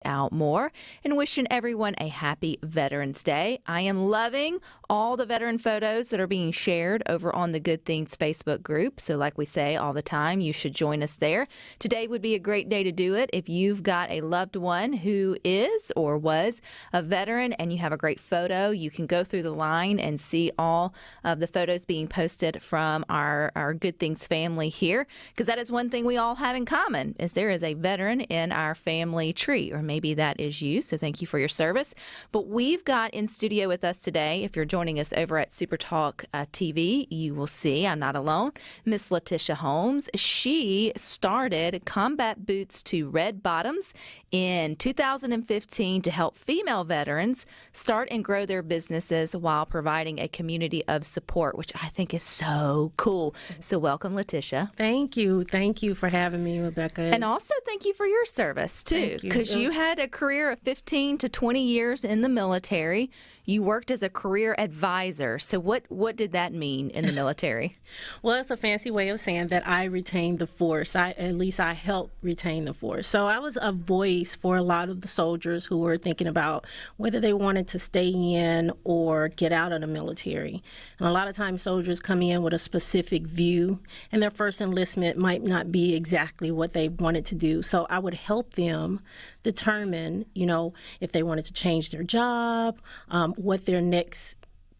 out more and wishing everyone a happy Veterans Day. I am loving all the veteran photos that are being shared over on the Good Things Facebook group. So like we say all the time, you should join us there. Today would be a great day to do it if you've got a loved one who is or was a veteran and you have a great photo. You can go through the line and see all of the photos being posted from our Good Things family here, because that is one thing we all have in common, is there is a veteran in our family tree, or maybe that is you, so thank you for your service. But we've got in studio with us today, if you're joining us over at SuperTalk TV, you will see I'm not alone, Miss Latisha Holmes. She started Combat Boots to Red Bottoms in 2015 to help female veterans start and grow their businesses while providing a community of support, which I think is so cool. So welcome, Latisha. Thank you. Thank you for having me, Rebecca. And also thank you for your service, too, because you had a career of 15 to 20 years in the military. You worked as a career advisor. So what did that mean in the military? Well, it's a fancy way of saying that I retained the force. At least I helped retain the force. So I was a voice for a lot of the soldiers who were thinking about whether they wanted to stay in or get out of the military. And a lot of times soldiers come in with a specific view, and their first enlistment might not be exactly what they wanted to do. So I would help them determine, if they wanted to change their job, what their next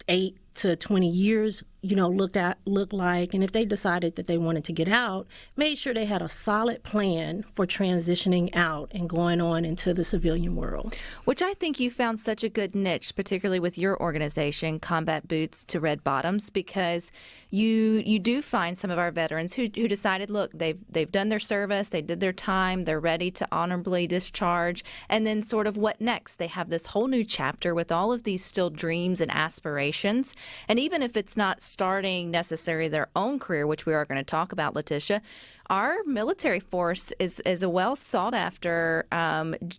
8 to 20 years, looked like. And if they decided that they wanted to get out, made sure they had a solid plan for transitioning out and going on into the civilian world. Which I think you found such a good niche, particularly with your organization, Combat Boots to Red Bottoms, because you do find some of our veterans who decided, look, they've done their service, they did their time, they're ready to honorably discharge, and then sort of what next? They have this whole new chapter with all of these still dreams and aspirations. And even if it's not starting necessarily their own career, which we are going to talk about, Latisha, our military force is a well sought after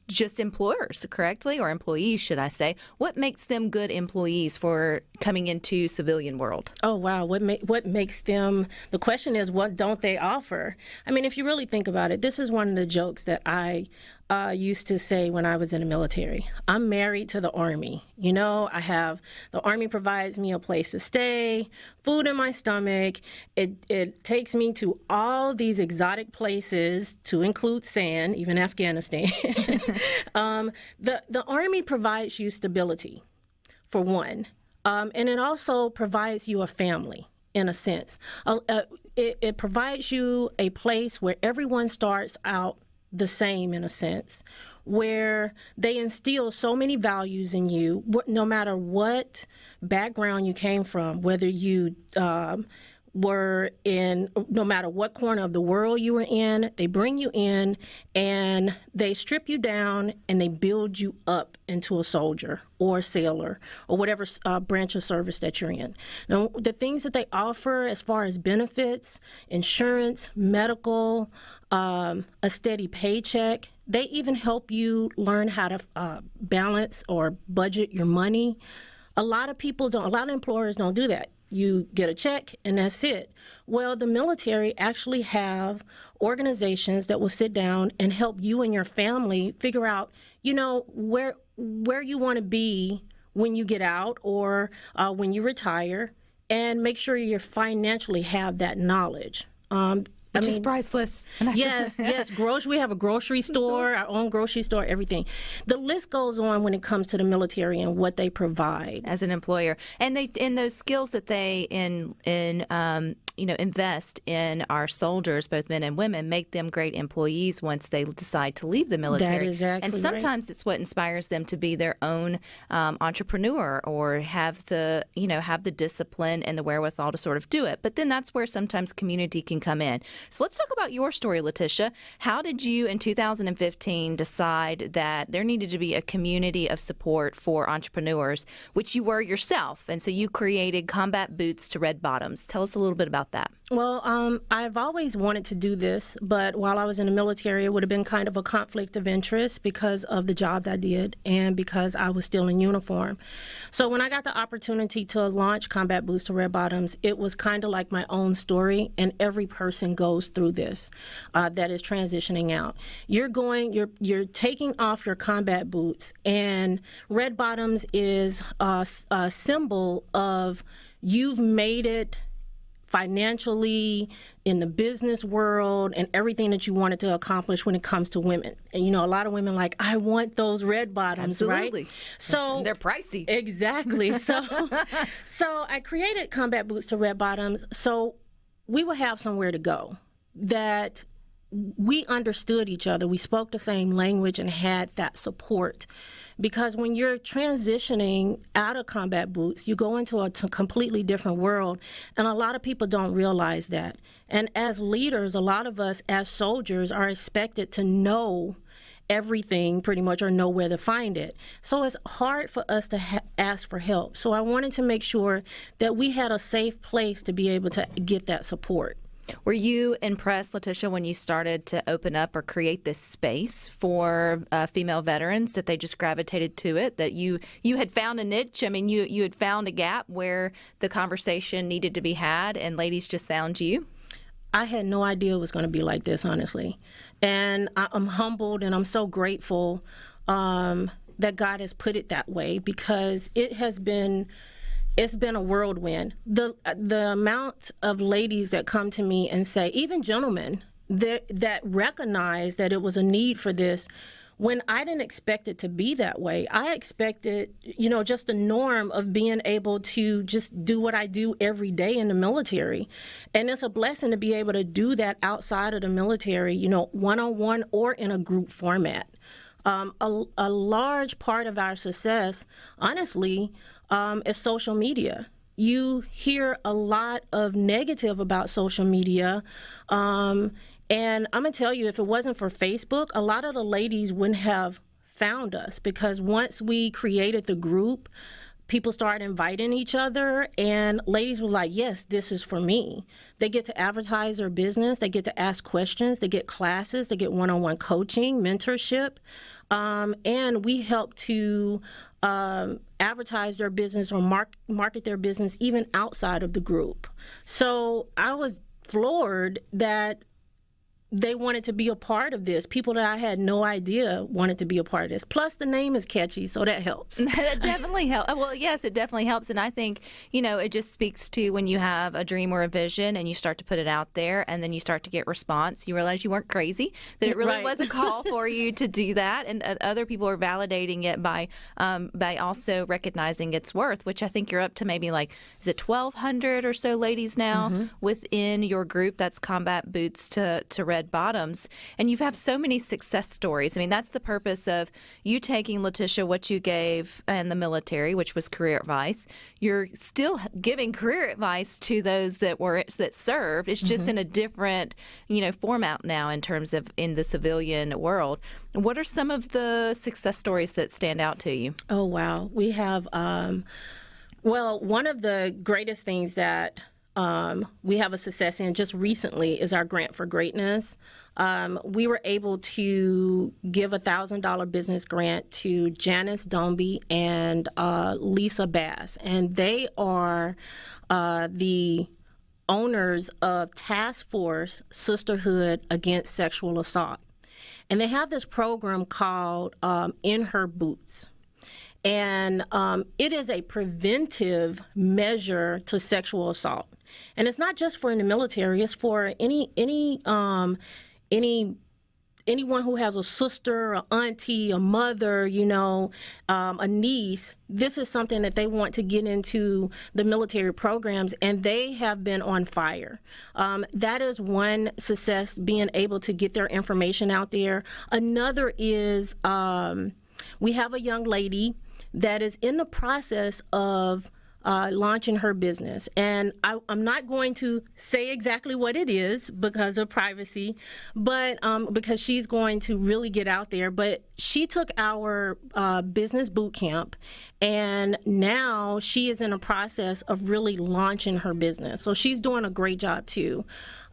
just employers, correctly, or employees, should I say. What makes them good employees for coming into civilian world? Oh, wow. What makes them? The question is, what don't they offer? I mean, if you really think about it, this is one of the jokes that I used to say when I was in the military. I'm married to the Army. The Army provides me a place to stay, food in my stomach. It takes me to all these exotic places, to include sand, even Afghanistan. The Army provides you stability, for one, and it also provides you a family, in a sense. It provides you a place where everyone starts out the same, in a sense, where they instill so many values in you, no matter what background you came from, whether you no matter what corner of the world you were in, they bring you in and they strip you down and they build you up into a soldier or a sailor or whatever branch of service that you're in. Now, the things that they offer as far as benefits, insurance, medical, a steady paycheck, they even help you learn how to balance or budget your money. A lot of employers don't do that. You get a check and that's it. Well, the military actually have organizations that will sit down and help you and your family figure out, where you want to be when you get out or when you retire, and make sure you financially have that knowledge. Which is priceless. Yes. We have a grocery store, our own grocery store, everything. The list goes on when it comes to the military and what they provide as an employer, and those skills that they invest in our soldiers, both men and women, make them great employees once they decide to leave the military. That is exactly and sometimes right. It's what inspires them to be their own entrepreneur or have the discipline and the wherewithal to sort of do it. But then that's where sometimes community can come in. So let's talk about your story, Latisha. How did you in 2015 decide that there needed to be a community of support for entrepreneurs, which you were yourself? And so you created Combat Boots to Red Bottoms. Tell us a little bit about about that? Well, I've always wanted to do this, but while I was in the military, it would have been kind of a conflict of interest because of the job that I did and because I was still in uniform. So when I got the opportunity to launch Combat Boots to Red Bottoms, it was kind of like my own story, and every person goes through this that is transitioning out. You're taking off your combat boots, and Red Bottoms is a symbol of you've made it financially, in the business world, and everything that you wanted to accomplish when it comes to women. And a lot of women I want those red bottoms, Absolutely. Right? So and they're pricey. Exactly. So I created Combat Boots to Red Bottoms so we would have somewhere to go, that we understood each other, we spoke the same language, and had that support. Because when you're transitioning out of combat boots, you go into a completely different world, and a lot of people don't realize that. And as leaders, a lot of us as soldiers are expected to know everything pretty much, or know where to find it. So it's hard for us to ask for help. So I wanted to make sure that we had a safe place to be able to get that support. Were you impressed, Latisha, when you started to open up or create this space for female veterans, that they just gravitated to it, that you had found a niche? I mean, you had found a gap where the conversation needed to be had, and ladies just found you? I had no idea it was going to be like this, honestly. And I'm humbled, and I'm so grateful that God has put it that way, because it's been a whirlwind. The amount of ladies that come to me and say, even gentlemen, that recognize that it was a need for this, when I didn't expect it to be that way. I expected, just the norm of being able to just do what I do every day in the military. And it's a blessing to be able to do that outside of the military, one-on-one or in a group format. A large part of our success, honestly, is social media. You hear a lot of negative about social media. And I'm going to tell you, if it wasn't for Facebook, a lot of the ladies wouldn't have found us, because once we created the group, people started inviting each other, and ladies were like, yes, this is for me. They get to advertise their business. They get to ask questions. They get classes. They get one-on-one coaching, mentorship. And we help to advertise their business or market their business even outside of the group. So I was floored that they wanted to be a part of this. People that I had no idea wanted to be a part of this. Plus, the name is catchy, so that helps. That definitely helps. Well, yes, it definitely helps. And I think, it just speaks to when you have a dream or a vision and you start to put it out there, and then you start to get response. You realize you weren't crazy, that it really was a call for you to do that. And other people are validating it by also recognizing its worth, which I think you're up to maybe is it 1,200 or so ladies now within your group that's Combat Boots to Red Bottoms. And you have so many success stories. I mean, that's the purpose of you taking, Latisha, what you gave in the military, which was career advice. You're still giving career advice to those that served. It's just in a different, format now in terms of in the civilian world. What are some of the success stories that stand out to you? Oh, wow. We have, one of the greatest things that we have a success in just recently is our Grant for Greatness. We were able to give $1,000 business grant to Janice Dombey and Lisa Bass, and they are the owners of Task Force Sisterhood Against Sexual Assault. And they have this program called In Her Boots. And it is a preventive measure to sexual assault. And it's not just for in the military, it's for anyone who has a sister, an auntie, a mother, a niece. This is something that they want to get into the military programs, and they have been on fire. That is one success, being able to get their information out there. Another is we have a young lady that is in the process of launching her business. And I'm not going to say exactly what it is because of privacy, but because she's going to really get out there. But she took our business boot camp, and now she is in a process of really launching her business. So she's doing a great job too.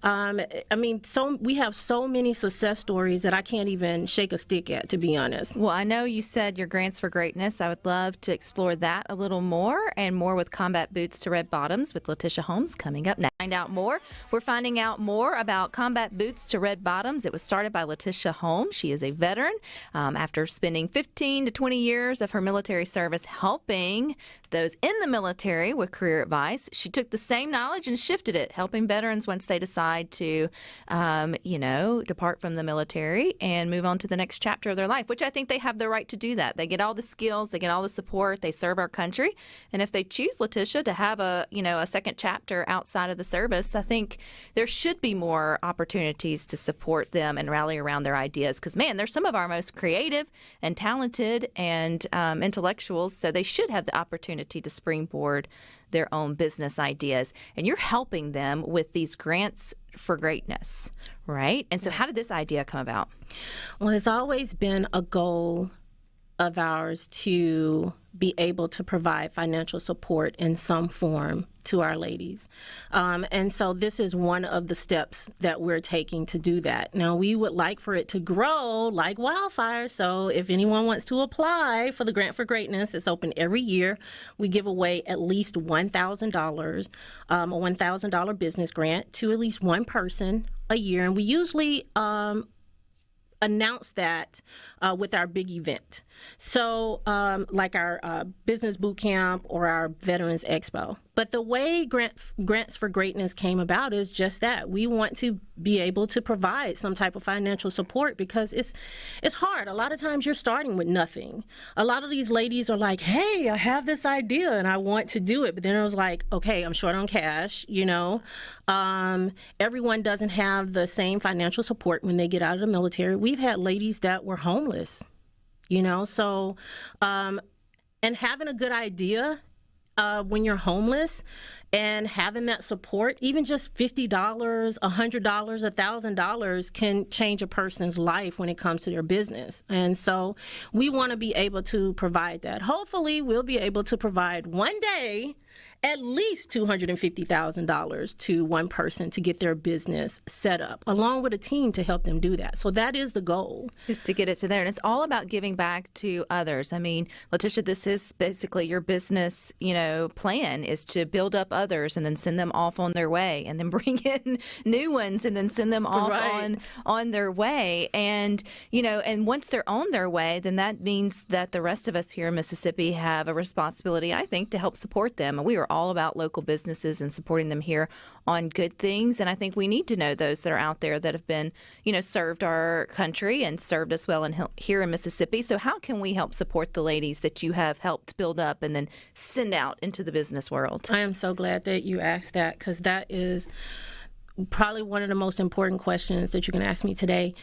We have so many success stories that I can't even shake a stick at, to be honest. Well, I know you said your Grants for Greatness. I would love to explore that a little more and more with Combat Boots to Red Bottoms with Latisha Holmes coming up next. Find out more. We're finding out more about Combat Boots to Red Bottoms. It was started by Latisha Holmes. She is a veteran. After spending 15 to 20 years of her military service helping those in the military with career advice, she took the same knowledge and shifted it, helping veterans once they decide to, depart from the military and move on to the next chapter of their life, which I think they have the right to do that. They get all the skills, they get all the support, they serve our country. And if they choose, Latisha, to have a second chapter outside of the service, I think there should be more opportunities to support them and rally around their ideas. Because, man, they're some of our most creative and talented and intellectuals, so they should have the opportunity to springboard their own business ideas. And you're helping them with these grants for greatness, right? And so how did this idea come about? Well, it's always been a goal of ours to be able to provide financial support in some form to our ladies. And so this is one of the steps that we're taking to do that. Now, we would like for it to grow like wildfire. So if anyone wants to apply for the Grant for Greatness, it's open every year. We give away at least $1,000, a $1,000 business grant to at least one person a year. And we usually announce that with our big event. So like our business boot camp or our Veterans Expo. But the way Grants for Greatness came about is just that. We want to be able to provide some type of financial support because it's hard. A lot of times you're starting with nothing. A lot of these ladies are like, hey, I have this idea and I want to do it. But then it was like, okay, I'm short on cash, Everyone doesn't have the same financial support when they get out of the military. We've had ladies that were homeless, so and having a good idea when you're homeless and having that support, even just $50, $100, $1,000 can change a person's life when it comes to their business. And so we want to be able to provide that. Hopefully we'll be able to provide one day at least $250,000 to one person to get their business set up, along with a team to help them do that. So that is the goal. Is to get it to there. And it's all about giving back to others. I mean, Latisha, this is basically your business, plan is to build up others and then send them off on their way and then bring in new ones and then send them off on their way. And, and once they're on their way, then that means that the rest of us here in Mississippi have a responsibility, I think, to help support them. And we are all about local businesses and supporting them here on Good Things. And I think we need to know those that are out there that have been, served our country and served us well here in Mississippi. So how can we help support the ladies that you have helped build up and then send out into the business world? I am so glad that you asked that, because that is probably one of the most important questions that you can ask me today.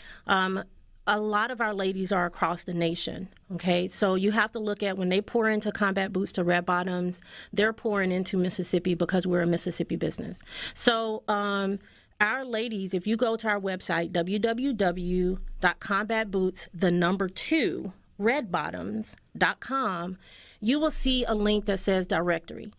A lot of our ladies are across the nation, okay? So you have to look at when they pour into Combat Boots to Red Bottoms, they're pouring into Mississippi because we're a Mississippi business. So our ladies, if you go to our website, www.combatboots2redbottoms.com, you will see a link that says directory.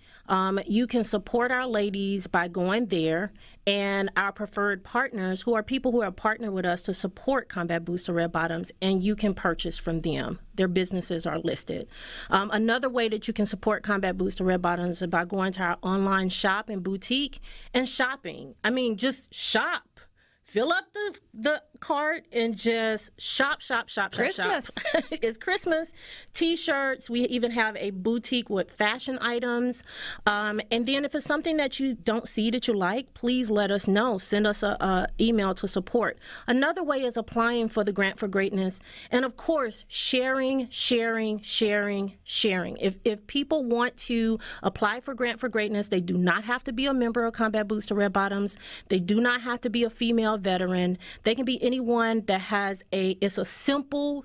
You can support our ladies by going there, and our preferred partners, who are people who have partnered with us to support Combat Boots to Red Bottoms, and you can purchase from them. Their businesses are listed. Another way that you can support Combat Boots to Red Bottoms is by going to our online shop and boutique and shopping. I mean, just shop. Fill up the cart and just shop. Christmas. It's Christmas. T-shirts. We even have a boutique with fashion items. And then if it's something that you don't see that you like, please let us know. Send us a email to support. Another way is applying for the Grant for Greatness. And of course, sharing. If people want to apply for Grant for Greatness, they do not have to be a member of Combat Boots to Red Bottoms. They do not have to be a female veteran. They can be anyone that has it's a simple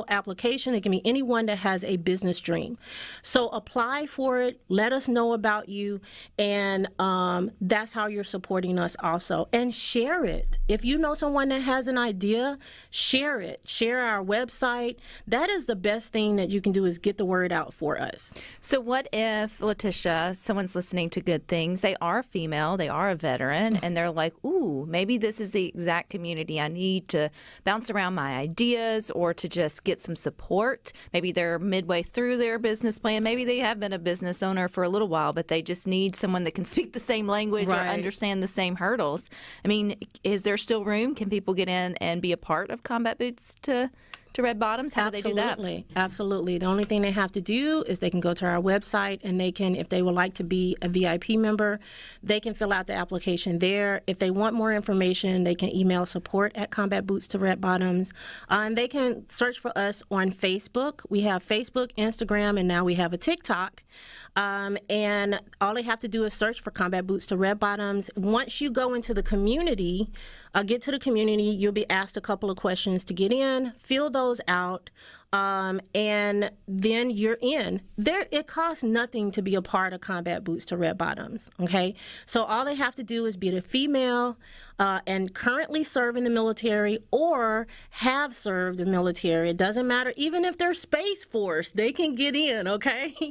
application. It can be anyone that has a business dream. So apply for it. Let us know about you. And that's how you're supporting us also. And share it. If you know someone that has an idea, share it. Share our website. That is the best thing that you can do, is get the word out for us. So what if, Latisha, someone's listening to Good Things, they are female, they are a veteran, and they're like, ooh, maybe this is the exact community I need to bounce around my ideas or to just get some support. Maybe they're midway through their business plan. Maybe they have been a business owner for a little while, but they just need someone that can speak the same language or understand the same hurdles. I mean, is there still room? Can people get in and be a part of Combat Boots to Red Bottoms? How do they do that? Absolutely. The only thing they have to do is they can go to our website, and they can, if they would like to be a VIP member, they can fill out the application there. If they want more information, they can email support@Combat Boots to Red Bottoms. And they can search for us on Facebook. We have Facebook, Instagram, and now we have a TikTok. And all they have to do is search for Combat Boots to Red Bottoms. Once you go into the community, get to the community, you'll be asked a couple of questions to get in, fill those out, and then you're in. It costs nothing to be a part of Combat Boots to Red Bottoms, okay? So all they have to do is be a female and currently serve in the military or have served the military. It doesn't matter. Even if they're Space Force, they can get in, okay? Do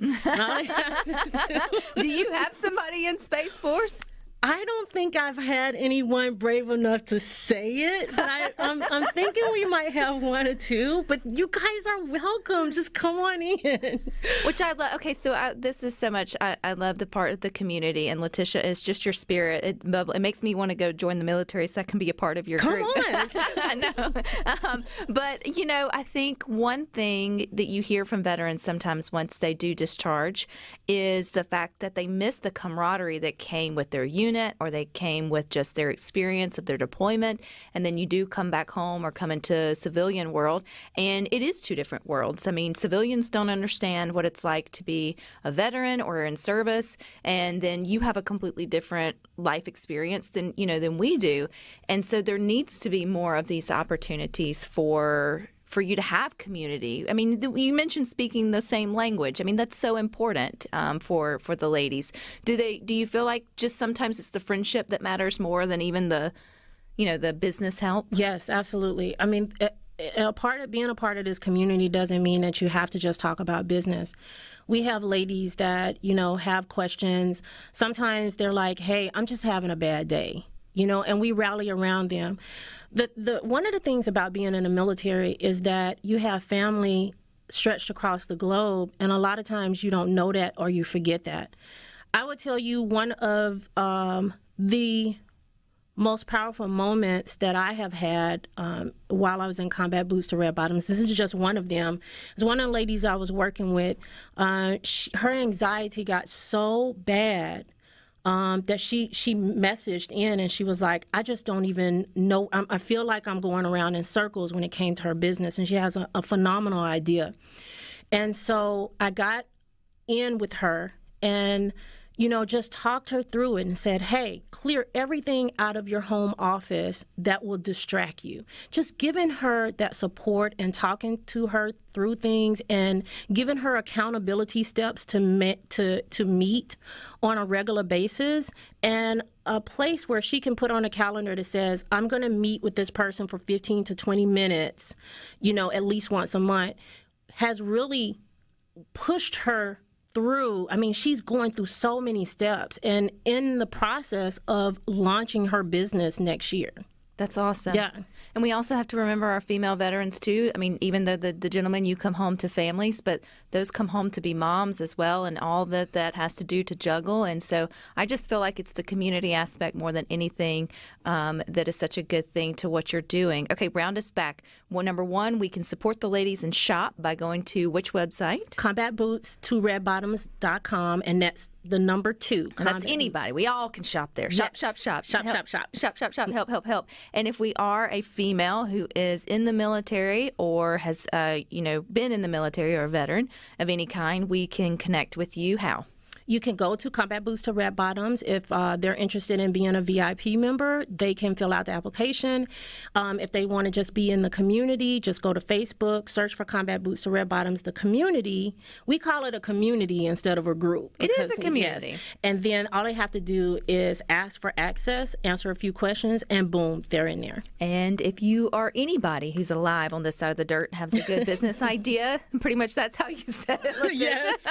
you have somebody in Space Force? I don't think I've had anyone brave enough to say it, but I'm thinking we might have one or two. But you guys are welcome. Just come on in. Which I love. Okay, so this is so much. I love the part of the community, and Latisha is just your spirit. It makes me want to go join the military so I can be a part of your group. Come on. I know. But, you know, I think one thing that you hear from veterans sometimes once they do discharge is the fact that they miss the camaraderie that came with their unit, or they came with just their experience of their deployment, and then you do come back home or come into civilian world, and it is two different worlds. I mean, civilians don't understand what it's like to be a veteran or in service, and then you have a completely different life experience than we do. And so there needs to be more of these opportunities for you to have community. I mean, you mentioned speaking the same language. I mean, that's so important for the ladies. Do you feel like just sometimes it's the friendship that matters more than even the business help? Yes, absolutely. I mean, being a part of this community doesn't mean that you have to just talk about business. We have ladies that, have questions. Sometimes they're like, hey, I'm just having a bad day, and we rally around them. One of the things about being in the military is that you have family stretched across the globe, and a lot of times you don't know that or you forget that. I would tell you one of the most powerful moments that I have had while I was in Combat Boots to Red Bottoms. This is just one of them. It's one of the ladies I was working with. Her anxiety got so bad that she messaged in, and she was like, I just don't even know. I feel like I'm going around in circles when it came to her business, and she has a phenomenal idea. And so I got in with her and, just talked her through it and said, hey, clear everything out of your home office that will distract you. Just giving her that support and talking to her through things and giving her accountability steps to meet on a regular basis, and a place where she can put on a calendar that says, I'm going to meet with this person for 15 to 20 minutes, at least once a month, has really pushed her through. I mean, she's going through so many steps and in the process of launching her business next year. That's awesome. Yeah. And we also have to remember our female veterans, too. I mean, even though the gentlemen, you come home to families, but those come home to be moms as well, and all that has to do to juggle. And so I just feel like it's the community aspect more than anything that is such a good thing to what you're doing. Okay, round us back. Well, number one, we can support the ladies and shop by going to which website? CombatBoots2RedBottoms.com, and that's the number 2. And that's anybody. We all can shop there. Shop, yes. shop, shop. Shop, help, shop, shop. Shop, shop, shop. Help, help, help. And if we are a female who is in the military or has, been in the military or a veteran of any kind, we can connect with you. How? You can go to Combat Boots to Red Bottoms. If they're interested in being a VIP member, they can fill out the application. If they want to just be in the community, just go to Facebook, search for Combat Boots to Red Bottoms, the community. We call it a community instead of a group. It is a community. Yes. And then all they have to do is ask for access, answer a few questions, and boom, they're in there. And if you are anybody who's alive on this side of the dirt and has a good business idea, pretty much that's how you said it, Latisha. Yes.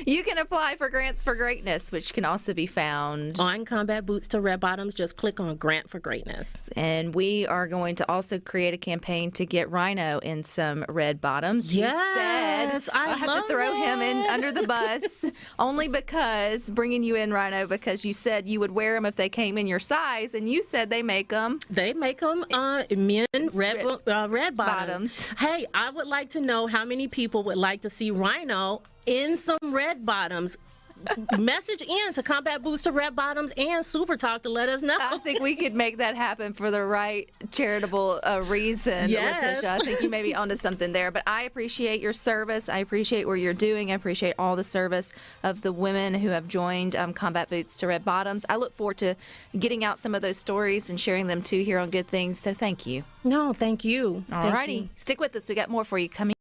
You can apply for Grants for Greatness, which can also be found on Combat Boots to Red Bottoms. Just click on Grant for Greatness. And we are going to also create a campaign to get Rhino in some red bottoms. Yes, I have to throw him in under the bus only because bringing you in, Rhino, because you said you would wear them if they came in your size, and you said they make them. They make them men red bottoms. Hey, I would like to know how many people would like to see Rhino in some red bottoms. Message in to Combat Boots to Red Bottoms and SuperTalk to let us know. I think we could make that happen for the right charitable reason, yes. Latisha. I think you may be onto something there. But I appreciate your service. I appreciate what you're doing. I appreciate all the service of the women who have joined Combat Boots to Red Bottoms. I look forward to getting out some of those stories and sharing them too here on Good Things. So thank you. No, thank you. All righty. Stick with us. We got more for you coming.